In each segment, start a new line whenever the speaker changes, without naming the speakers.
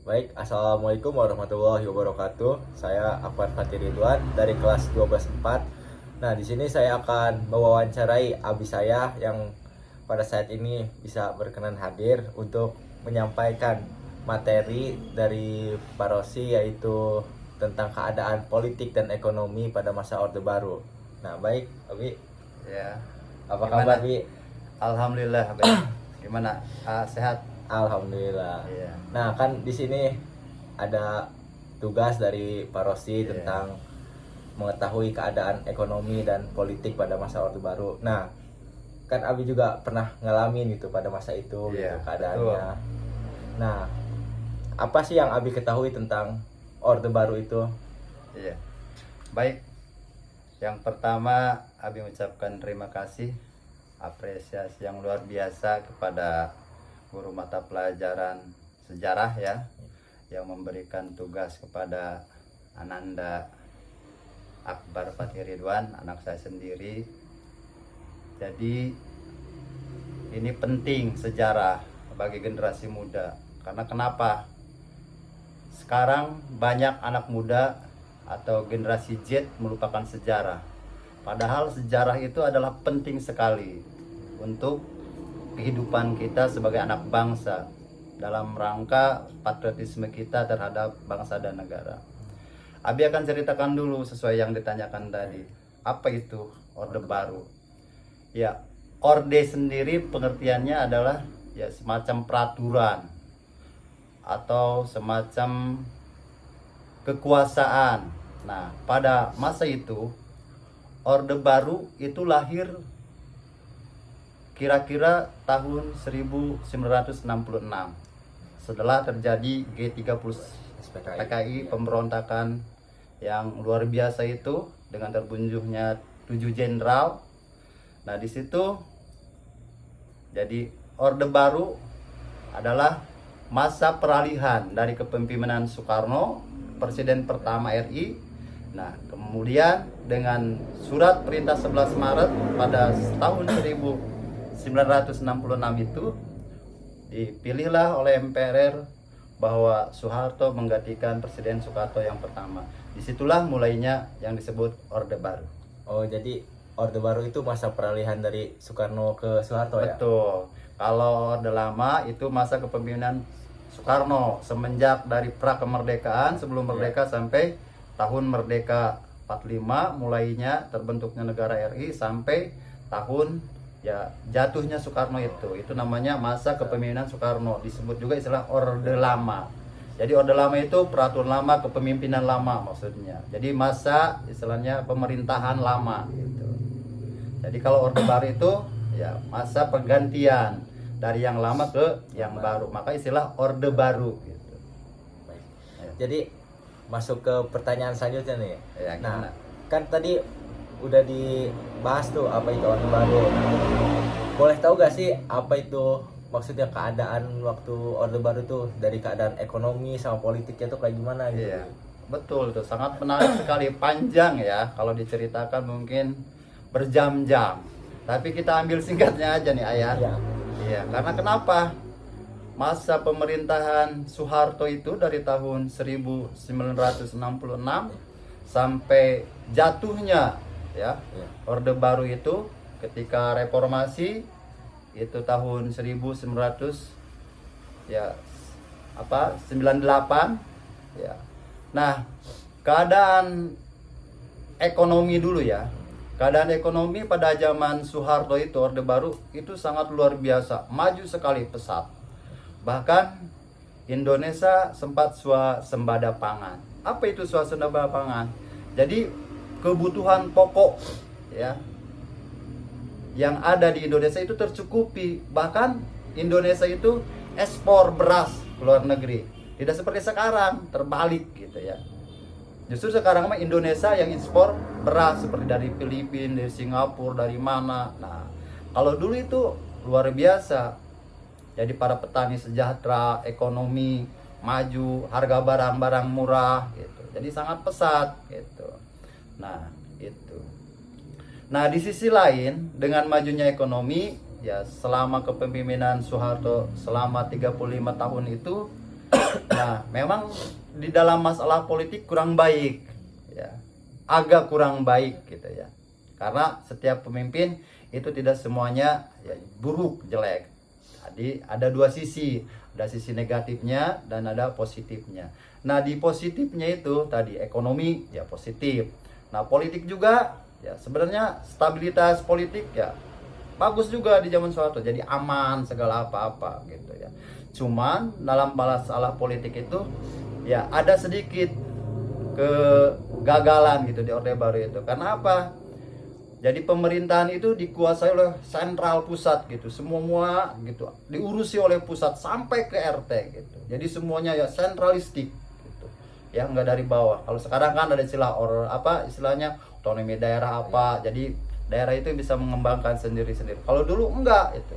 Baik, Assalamualaikum warahmatullahi wabarakatuh. Saya Akbar Fatih Ridwan dari kelas 12/4. Nah, di sini saya akan mewawancarai abi saya yang pada saat ini bisa berkenan hadir untuk menyampaikan materi dari Pak Rosi, yaitu tentang keadaan politik dan ekonomi pada masa Orde Baru. Nah, baik, Abi.
Ya,
Apa
gimana?
kabar, Abi?
Alhamdulillah, baik. Gimana? Sehat?
Alhamdulillah.
Iya.
Nah, kan di sini ada tugas dari Pak Rosi
Iya.
tentang mengetahui keadaan ekonomi dan politik pada masa Orde Baru. Nah, kan Abi juga pernah ngalamin gitu pada masa itu
Iya,
gitu keadaannya.
betul.
Nah, apa sih yang Abi ketahui tentang Orde Baru itu?
Iya. Baik. Yang pertama, Abi mengucapkan terima kasih, apresiasi yang luar biasa kepada guru mata pelajaran sejarah ya, yang memberikan tugas kepada Ananda Akbar Fatih Ridwan, anak saya sendiri. Jadi ini penting sejarah bagi generasi muda. Karena kenapa? Sekarang banyak anak muda atau generasi Z melupakan sejarah. Padahal sejarah itu adalah penting sekali untuk kehidupan kita sebagai anak bangsa dalam rangka patriotisme kita terhadap bangsa dan negara. Abi akan ceritakan dulu sesuai yang ditanyakan tadi. Apa itu Orde Baru? Ya, orde sendiri pengertiannya adalah ya semacam peraturan atau semacam kekuasaan. Nah, pada masa itu Orde Baru itu lahir kira-kira tahun 1966 setelah terjadi G30 PKI, pemberontakan yang luar biasa itu dengan terbunjuknya 7 jenderal. Nah, di situ jadi Orde Baru adalah masa peralihan dari kepemimpinan Soekarno, presiden pertama RI. Nah, kemudian dengan surat perintah 11 Maret pada tahun 1966 itu dipilihlah oleh MPR bahwa Soeharto menggantikan Presiden Soekarno yang pertama. Disitulah mulainya yang disebut Orde Baru.
Oh, jadi Orde Baru itu masa peralihan dari Soekarno ke Soeharto ya?
Betul. Kalau Orde Lama itu masa kepemimpinan Soekarno semenjak dari pra kemerdekaan sebelum merdeka sampai tahun merdeka 45 mulainya terbentuknya negara RI sampai tahun ya jatuhnya Soekarno itu namanya masa kepemimpinan Soekarno, disebut juga istilah Orde Lama. Jadi Orde Lama itu peraturan lama, kepemimpinan lama maksudnya. Jadi masa istilahnya pemerintahan lama gitu. Jadi kalau Orde Baru itu ya masa pergantian dari yang lama ke yang baru, maka istilah Orde Baru gitu.
Baik.
Ya.
Jadi masuk ke pertanyaan selanjutnya nih.
Ya,
Nah,
gimana?
kan tadi udah dibahas tuh apa itu Orde Baru. Boleh tahu gak sih apa itu maksudnya keadaan waktu Orde Baru tuh, dari keadaan ekonomi sama politiknya tuh kayak gimana gitu?
Iya, betul tuh, sangat menarik sekali, panjang ya kalau diceritakan mungkin berjam-jam. Tapi kita ambil singkatnya aja nih Ayah.
Iya.
Iya, karena kenapa? Masa pemerintahan Soeharto itu dari tahun 1966 sampai jatuhnya ya
Iya.
Orde Baru itu ketika reformasi itu tahun 1900 ya 98 ya. Nah, keadaan ekonomi dulu ya. Keadaan ekonomi pada zaman Soeharto itu Orde Baru itu sangat luar biasa, maju sekali pesat. Bahkan Indonesia sempat swasembada pangan. Apa itu swasembada pangan? Jadi kebutuhan pokok ya yang ada di Indonesia itu tercukupi. Bahkan Indonesia itu ekspor beras ke luar negeri. Tidak seperti sekarang, terbalik gitu ya. Justru sekarang mah Indonesia yang ekspor beras seperti dari Filipina, dari Singapura, dari mana. Nah, kalau dulu itu luar biasa. Jadi para petani sejahtera, ekonomi maju, harga barang-barang murah gitu. Jadi sangat pesat gitu. Nah, itu. Nah, di sisi lain dengan majunya ekonomi ya selama kepemimpinan Soeharto selama 35 tahun itu Nah, memang di dalam masalah politik kurang baik, ya, agak kurang baik gitu ya. Karena setiap pemimpin itu tidak semuanya ya, buruk, jelek. Jadi ada dua sisi, ada sisi negatifnya dan ada positifnya. Nah, di positifnya itu tadi ekonomi ya positif. Nah, politik juga ya sebenarnya stabilitas politik ya bagus juga di zaman Soeharto, jadi aman segala apa-apa gitu ya. Cuman dalam masalah politik itu ya ada sedikit kegagalan gitu di Orde Baru itu. Karena apa? Jadi pemerintahan itu dikuasai oleh sentral pusat gitu, semua gitu diurusi oleh pusat sampai ke RT gitu. Jadi semuanya ya sentralistik gitu, ya nggak dari bawah. Kalau sekarang kan ada istilah istilahnya otonomi daerah apa, jadi daerah itu bisa mengembangkan sendiri-sendiri. Kalau dulu enggak itu.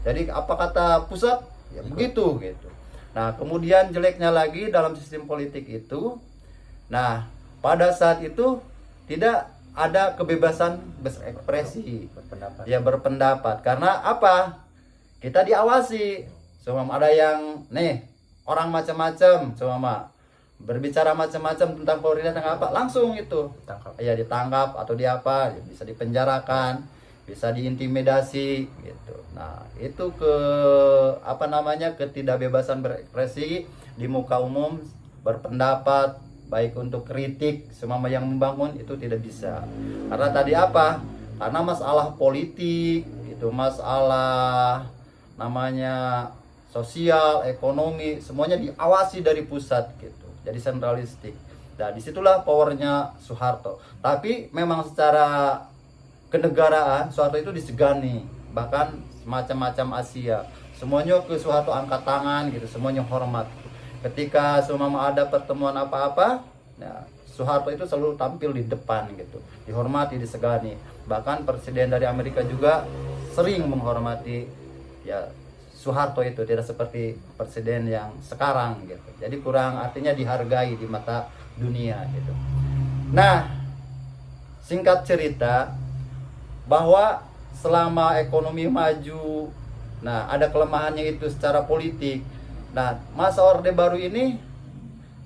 Jadi apa kata pusat ya begitu gitu. Nah kemudian jeleknya lagi dalam sistem politik itu, nah pada saat itu tidak ada kebebasan berekspresi,
Berpendapat.
ya berpendapat. Karena apa? Kita diawasi. Semua ada yang nih orang macam-macam, semua berbicara macam-macam tentang pemerintah tentang apa, langsung itu
Ditangkap.
ya ditangkap atau di apa, bisa dipenjarakan, bisa diintimidasi gitu. Nah, itu ketidakbebasan berekspresi di muka umum, berpendapat baik untuk kritik semua yang membangun itu tidak bisa. Karena tadi apa? Karena masalah politik, itu masalah namanya sosial, ekonomi, semuanya diawasi dari pusat gitu. Jadi sentralistik. Nah, disitulah powernya Soeharto. Tapi memang secara kenegaraan Soeharto itu disegani, bahkan macam-macam Asia. Semuanya ke Soeharto angkat tangan gitu, semuanya hormat. Ketika semua ada pertemuan apa-apa, ya, Soeharto itu selalu tampil di depan gitu, dihormati, disegani. Bahkan presiden dari Amerika juga sering menghormati ya Soeharto itu, tidak seperti presiden yang sekarang gitu. Jadi kurang, artinya dihargai di mata dunia gitu. Nah, singkat cerita bahwa selama ekonomi maju, nah ada kelemahannya itu secara politik. Nah, masa Orde Baru ini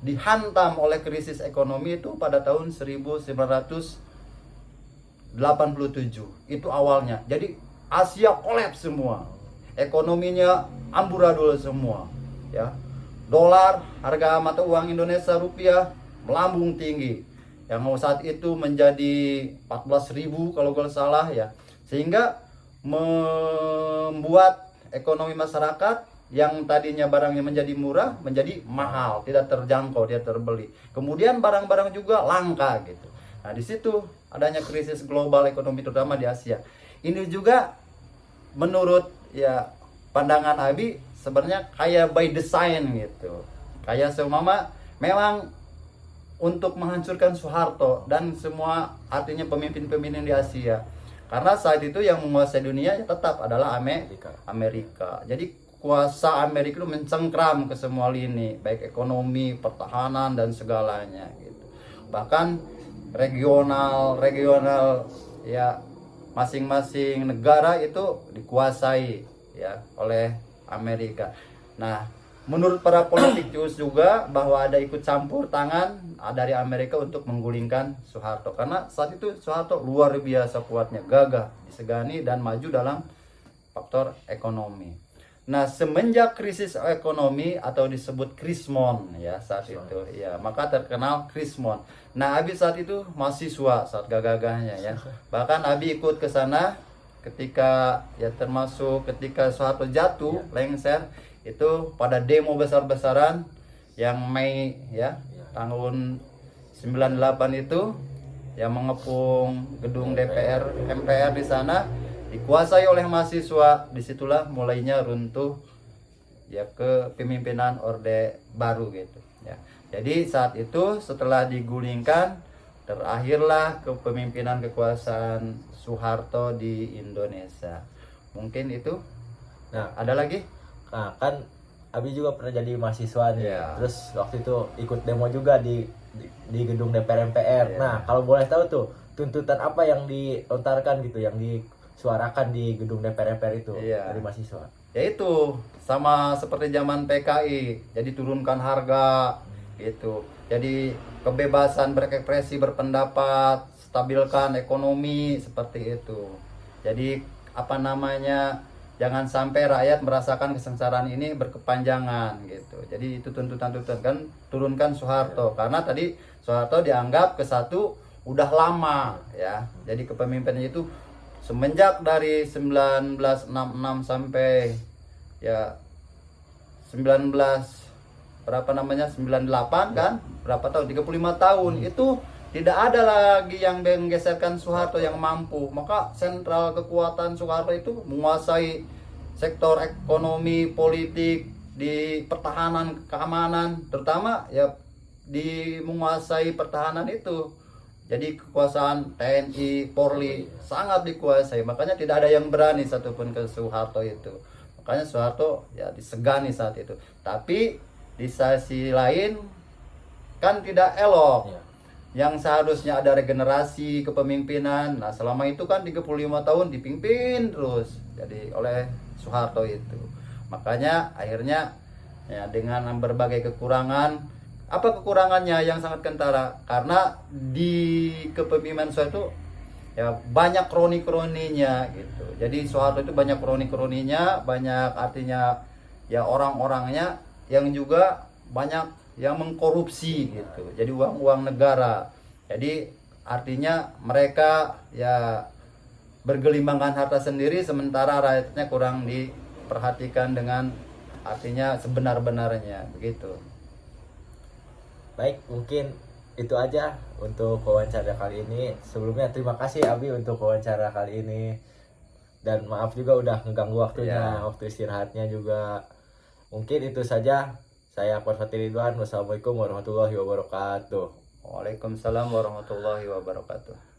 dihantam oleh krisis ekonomi itu pada tahun 1987. Itu awalnya. Jadi Asia kolaps semua. Ekonominya amburadul semua, ya. Dolar, harga mata uang Indonesia rupiah melambung tinggi. Yang saat itu menjadi 14.000 kalau gue salah ya. Sehingga membuat ekonomi masyarakat yang tadinya barangnya menjadi murah menjadi mahal, tidak terjangkau, tidak terbeli. Kemudian barang-barang juga langka gitu. Nah, di situ adanya krisis global ekonomi terutama di Asia. Ini juga menurut ya pandangan Abi sebenarnya kayak by design gitu. Kayak seumpama memang untuk menghancurkan Soeharto dan semua artinya pemimpin-pemimpin di Asia. Karena saat itu yang menguasai dunia tetap adalah Amerika. Jadi kuasa Amerika itu mencengkram ke semua lini, baik ekonomi, pertahanan dan segalanya gitu. Bahkan regional ya masing-masing negara itu dikuasai ya oleh Amerika. Nah, menurut para politikus juga bahwa ada ikut campur tangan dari Amerika untuk menggulingkan Soeharto. Karena saat itu Soeharto luar biasa kuatnya, gagah, disegani dan maju dalam faktor ekonomi. Nah, semenjak krisis ekonomi atau disebut Krismon ya saat itu ya, maka terkenal Krismon. Nah, Abi saat itu mahasiswa saat gagah-gagahnya ya. Bahkan Abi ikut ke sana ketika ya termasuk ketika Soeharto jatuh, lengser itu pada demo besar-besaran yang Mei ya tahun 98 itu yang mengepung gedung DPR MPR di sana dikuasai oleh mahasiswa. Disitulah mulainya runtuh ya kepemimpinan Orde Baru gitu ya. Jadi saat itu setelah digulingkan terakhirlah kepemimpinan kekuasaan Soeharto di Indonesia. Mungkin itu.
Nah,
Ada lagi?
nah kan Abi juga pernah jadi mahasiswa nih.
Iya.
Terus waktu itu ikut demo juga di gedung DPR MPR.
Iya.
Nah, kalau boleh tahu tuh tuntutan apa yang dilontarkan gitu, yang disuarakan di gedung DPR MPR itu
Iya.
dari mahasiswa?
yaitu sama seperti zaman PKI, jadi turunkan harga gitu. Jadi kebebasan berekspresi, berpendapat, stabilkan ekonomi seperti itu. Jadi apa namanya, jangan sampai rakyat merasakan kesengsaraan ini berkepanjangan gitu. Jadi itu tuntutan-tuntutan kan, turunkan Soeharto, karena tadi Soeharto dianggap ke satu udah lama ya. Jadi kepemimpinannya itu semenjak dari 1966 sampai ya 19 berapa namanya 98 kan, berapa tahun, 35 tahun itu tidak ada lagi yang menggeserkan Soeharto yang mampu. Maka sentral kekuatan Soeharto itu menguasai sektor ekonomi, politik, di pertahanan, keamanan, terutama ya di menguasai pertahanan itu. Jadi kekuasaan TNI, Polri sangat dikuasai. Makanya tidak ada yang berani satupun ke Soeharto itu. Makanya Soeharto ya disegani saat itu. Tapi di sisi lain kan tidak elok.
Iya.
Yang seharusnya ada regenerasi kepemimpinan. Nah, selama itu kan 35 tahun dipimpin terus jadi oleh Soeharto itu. Makanya akhirnya ya dengan berbagai kekurangan, apa kekurangannya yang sangat kentara? Karena di kepemimpinan Soeharto ya banyak kroni-kroninya gitu. Jadi Soeharto itu banyak kroni-kroninya, banyak artinya ya orang-orangnya yang juga banyak yang mengkorupsi gitu. Jadi uang-uang negara. Jadi artinya mereka ya bergelimbangan harta sendiri, sementara rakyatnya kurang diperhatikan dengan artinya sebenar-benarnya begitu.
Baik, mungkin itu aja untuk wawancara kali ini. Sebelumnya terima kasih Abi untuk wawancara kali ini. Dan maaf juga udah ngeganggu waktunya,
Ya.
waktu istirahatnya juga. Mungkin itu saja. Saya Akbar Fatih Ridwan. Wassalamualaikum warahmatullahi wabarakatuh.
Waalaikumsalam warahmatullahi wabarakatuh.